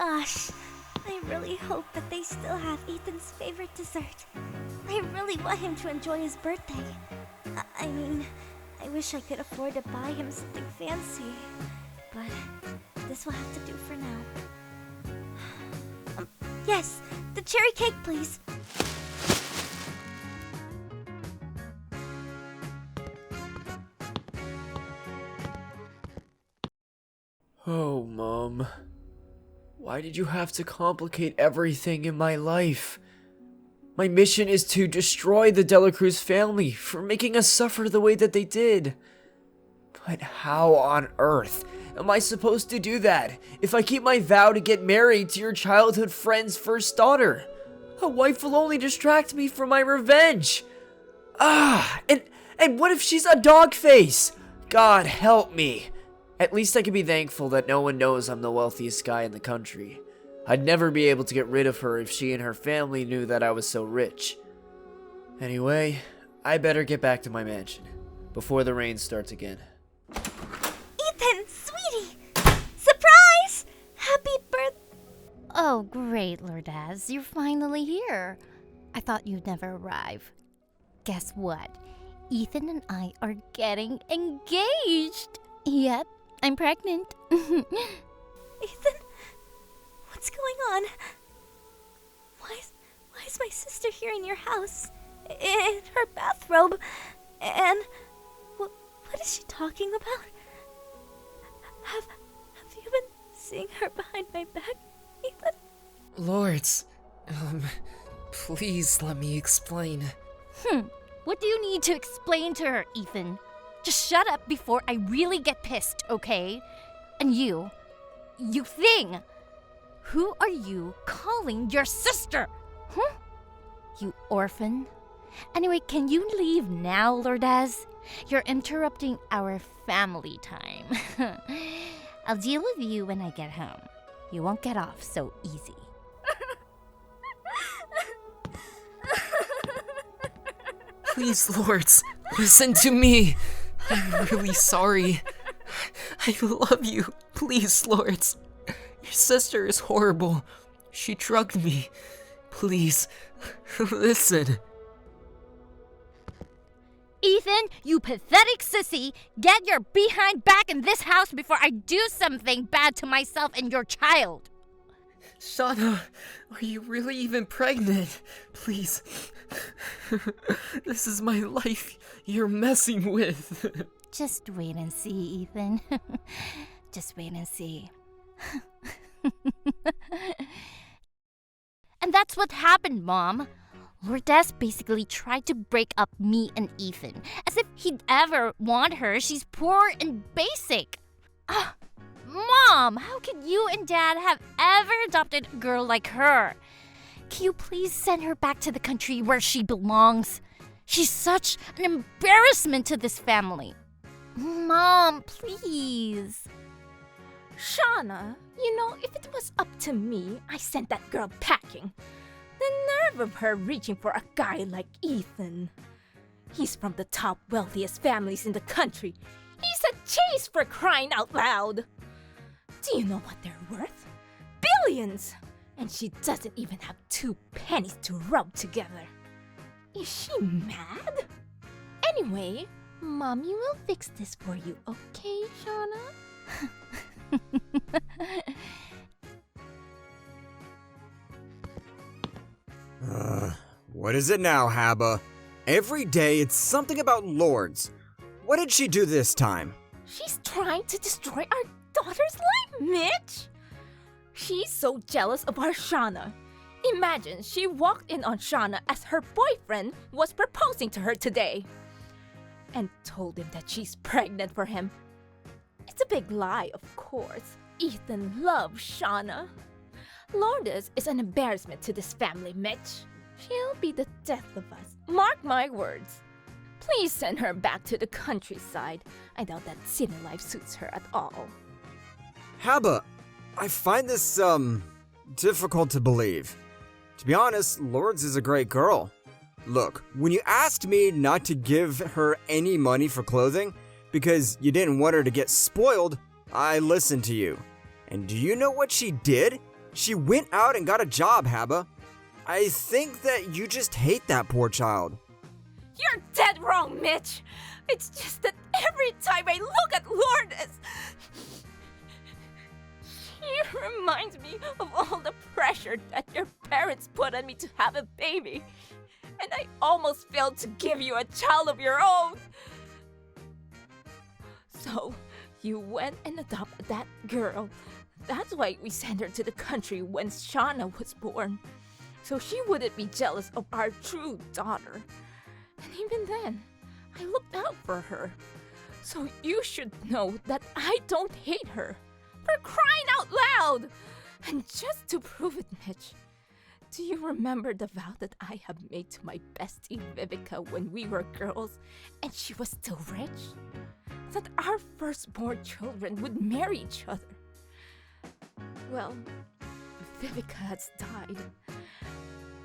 Gosh, I really hope that they still have Ethan's favorite dessert. I really want him to enjoy his birthday. I mean, I wish I could afford to buy him something fancy, but this will have to do for now. Yes, the cherry cake, please. Oh, Mom. Why did you have to complicate everything in my life? My mission is to destroy the Dela Cruz family for making us suffer the way that they did. But how on earth am I supposed to do that if I keep my vow to get married to your childhood friend's first daughter? A wife will only distract me from my revenge. And what if she's a dog face? God help me. At least I can be thankful that no one knows I'm the wealthiest guy in the country. I'd never be able to get rid of her if she and her family knew that I was so rich. Anyway, I better get back to my mansion before the rain starts again. Ethan, sweetie! Surprise! Happy birthday! Oh, great, Lourdes. You're finally here. I thought you'd never arrive. Guess what? Ethan and I are getting engaged. Yep, I'm pregnant. Ethan, what's going on? Why is my sister here in your house? In her bathrobe? And what is she talking about? Have you been seeing her behind my back, Ethan? Lourdes, please let me explain. What do you need to explain to her, Ethan? Just shut up before I really get pissed, okay? And you thing! Who are you calling your sister? Huh? You orphan? Anyway, can you leave now, Lourdes? You're interrupting our family time. I'll deal with you when I get home. You won't get off so easy. Please, Lourdes, listen to me. I'm really sorry. I love you. Please, Lourdes. Your sister is horrible. She drugged me. Please, listen. Ethan, you pathetic sissy, get your behind back in this house before I do something bad to myself and your child. Shauna, are you really even pregnant? Please. This is my life you're messing with. Just wait and see, Ethan. Just wait and see. And that's what happened, Mom. Lourdes basically tried to break up me and Ethan, as if he'd ever want her. She's poor and basic. Mom, how could you and Dad have ever adopted a girl like her? Can you please send her back to the country where she belongs? She's such an embarrassment to this family. Mom, please. Shauna, if it was up to me, I sent that girl packing. The nerve of her reaching for a guy like Ethan. He's from the top wealthiest families in the country. He's a chase for crying out loud. Do you know what they're worth? Billions! And she doesn't even have 2 pennies to rub together. Is she mad? Anyway, Mommy will fix this for you, okay, Shauna? What is it now, Haba? Every day it's something about Lourdes. What did she do this time? She's trying to destroy our daughter's life, Mitch! She's so jealous of our Shauna. Imagine she walked in on Shauna as her boyfriend was proposing to her today. And told him that she's pregnant for him. It's a big lie, of course. Ethan loves Shauna. Lourdes is an embarrassment to this family, Mitch. She'll be the death of us. Mark my words. Please send her back to the countryside. I doubt that city life suits her at all. Haba, I find this, difficult to believe. To be honest, Lourdes is a great girl. Look, when you asked me not to give her any money for clothing because you didn't want her to get spoiled, I listened to you. And do you know what she did? She went out and got a job, Haba. I think that you just hate that poor child. You're dead wrong, Mitch. It's just that every time I look at Lourdes, she reminds me of all the pressure that your parents put on me to have a baby. And I almost failed to give you a child of your own. So, you went and adopted that girl. That's why we sent her to the country when Shauna was born. So she wouldn't be jealous of our true daughter. And even then, I looked out for her. So you should know that I don't hate her. For crying out loud! And just to prove it, Mitch, do you remember the vow that I have made to my bestie Vivica when we were girls and she was still rich? That our firstborn children would marry each other. Well, Vivica has died.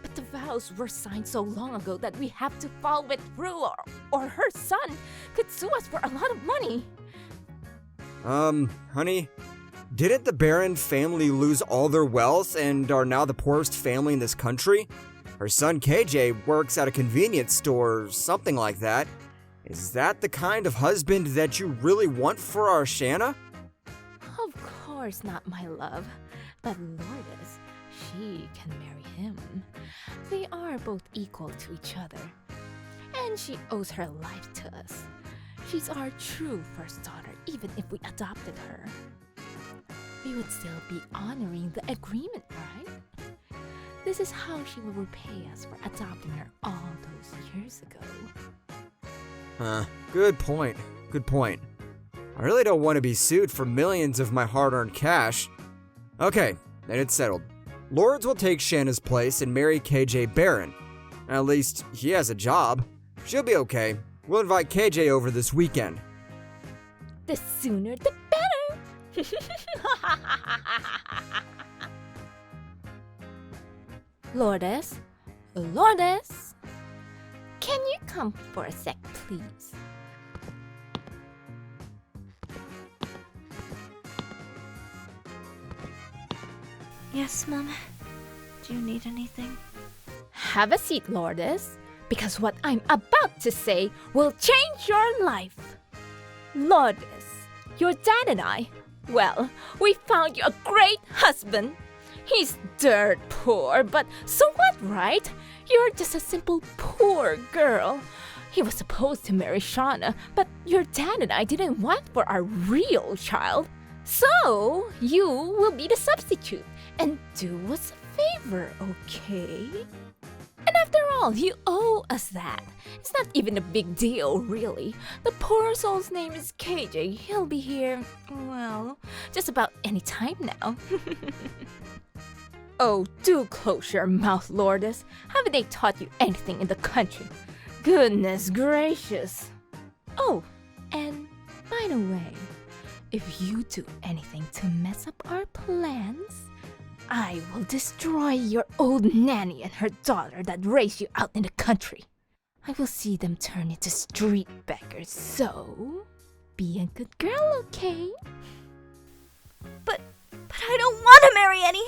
But the vows were signed so long ago that we have to follow it through or her son could sue us for a lot of money. Honey, didn't the Barron family lose all their wealth and are now the poorest family in this country? Her son KJ works at a convenience store or something like that. Is that the kind of husband that you really want for our Shanna? Of course not, my love. But Lourdes, she can marry him. They are both equal to each other. And she owes her life to us. She's our true first daughter, even if we adopted her. We would still be honoring the agreement, right? This is how she will repay us for adopting her all those years ago. Good point. Good point. I really don't want to be sued for millions of my hard-earned cash. Okay, then it's settled. Lourdes will take Shanna's place and marry KJ Barron. At least, he has a job. She'll be okay. We'll invite KJ over this weekend. The sooner the better! Lourdes? Lourdes? Can you come for a sec, please? Yes, Mom. Do you need anything? Have a seat, Lourdes, because what I'm about to say will change your life. Lourdes, your dad and I, well, we found you a great husband. He's dirt poor, but so what, right? You're just a simple poor girl. He was supposed to marry Shauna, but your dad and I didn't want for our real child. So, you will be the substitute and do us a favor, okay? And after all, you owe us that. It's not even a big deal, really. The poor soul's name is KJ. He'll be here, well, just about any time now. Oh, do close your mouth, Lourdes. Haven't they taught you anything in the country? Goodness gracious. Oh, and by the way, if you do anything to mess up our plans, I will destroy your old nanny and her daughter that raised you out in the country. I will see them turn into street beggars, so be a good girl, okay? But I don't want to marry any.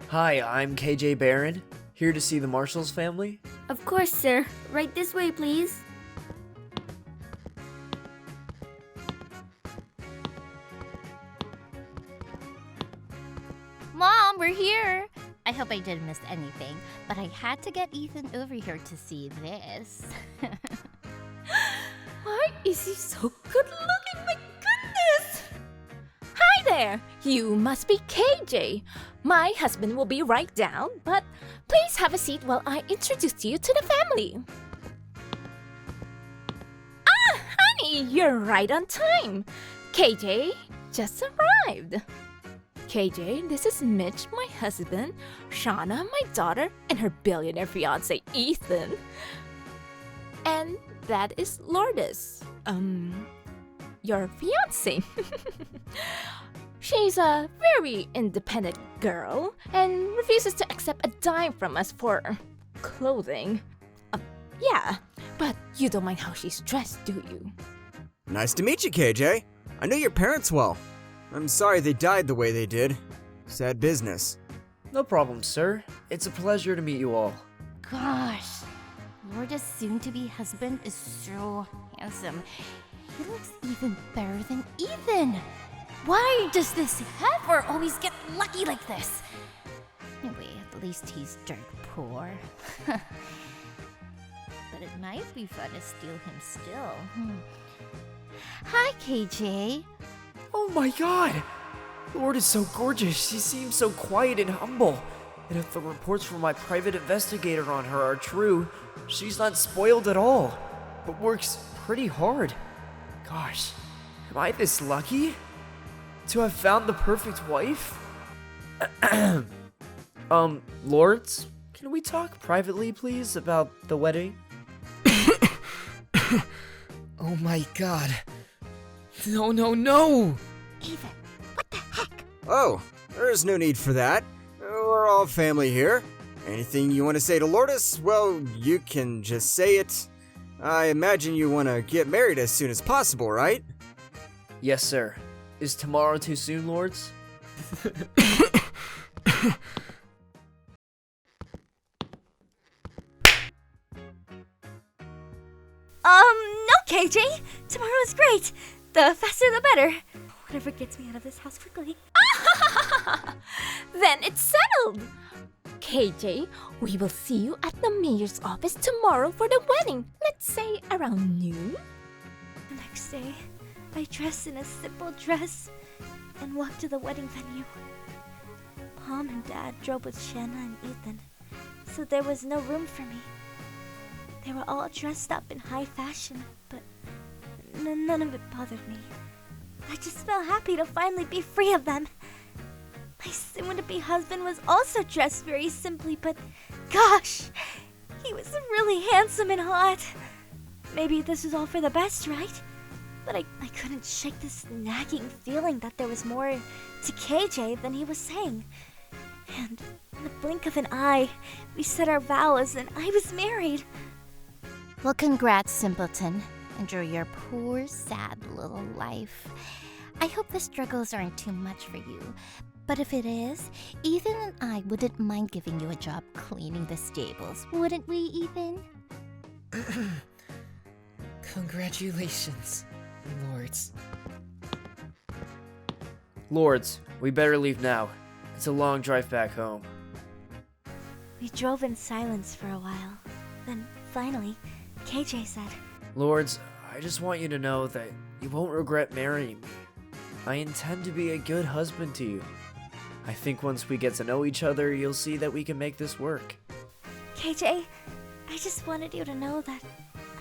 Hi, I'm KJ Barron, here to see the Marshalls family. Of course, sir. Right this way, please. Mom, we're here! I hope I didn't miss anything, but I had to get Ethan over here to see this. Why is he so good looking? My goodness! Hi there! You must be KJ. My husband will be right down, but please have a seat while I introduce you to the family. Ah, honey, you're right on time. KJ just arrived. KJ, this is Mitch, my husband, Shauna, my daughter, and her billionaire fiance, Ethan. And that is Lourdes, your fiance. She's a very independent girl and refuses to accept a dime from us for clothing. Yeah, but you don't mind how she's dressed, do you? Nice to meet you, KJ. I know your parents well. I'm sorry they died the way they did. Sad business. No problem, sir. It's a pleasure to meet you all. Gosh, Lourdes' soon-to-be husband is so handsome. He looks even better than Ethan. Why does this heifer always get lucky like this? Anyway, at least he's dirt poor. But it might be fun to steal him still. Hi, KJ. Oh my god! Lord is so gorgeous. She seems so quiet and humble. And if the reports from my private investigator on her are true, she's not spoiled at all, but works pretty hard. Gosh, am I this lucky? To have found the perfect wife? Lourdes, can we talk privately, please, about the wedding? Oh my god. No, no, no! Ethan, what the heck? Oh, there's no need for that. We're all family here. Anything you want to say to Lourdes, well, you can just say it. I imagine you want to get married as soon as possible, right? Yes, sir. Is tomorrow too soon, Lourdes? No, KJ. Tomorrow's great. The faster the better. Whatever gets me out of this house quickly. Then it's settled. KJ, we will see you at the mayor's office tomorrow for the wedding. Let's say around noon. The next day, I dressed in a simple dress and walked to the wedding venue. Mom and Dad drove with Shanna and Ethan, so there was no room for me. They were all dressed up in high fashion, but none of it bothered me. I just felt happy to finally be free of them. My soon-to-be husband was also dressed very simply, but gosh, he was really handsome and hot. Maybe this was all for the best, right? But I couldn't shake this nagging feeling that there was more to KJ than he was saying. And in the blink of an eye, we said our vows and I was married. Well, congrats, simpleton. Enjoy your poor, sad little life. I hope the struggles aren't too much for you. But if it is, Ethan and I wouldn't mind giving you a job cleaning the stables, wouldn't we, Ethan? Congratulations, Lourdes. Lourdes, we better leave now. It's a long drive back home. We drove in silence for a while. Then finally, KJ said, Lourdes, I just want you to know that you won't regret marrying me. I intend to be a good husband to you. I think once we get to know each other, you'll see that we can make this work. KJ, I just wanted you to know that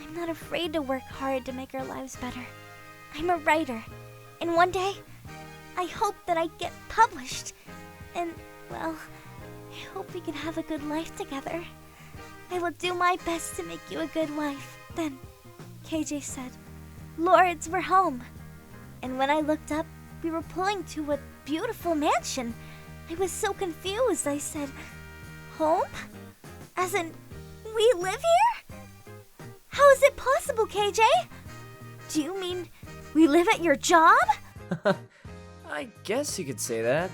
I'm not afraid to work hard to make our lives better. I'm a writer, and one day, I hope that I get published. And, well, I hope we can have a good life together. I will do my best to make you a good wife. Then, KJ said, Lourdes, we're home. And when I looked up, we were pulling to a beautiful mansion. I was so confused. I said, home? As in, we live here? How is it possible, KJ? Do you mean we live at your job? I guess you could say that.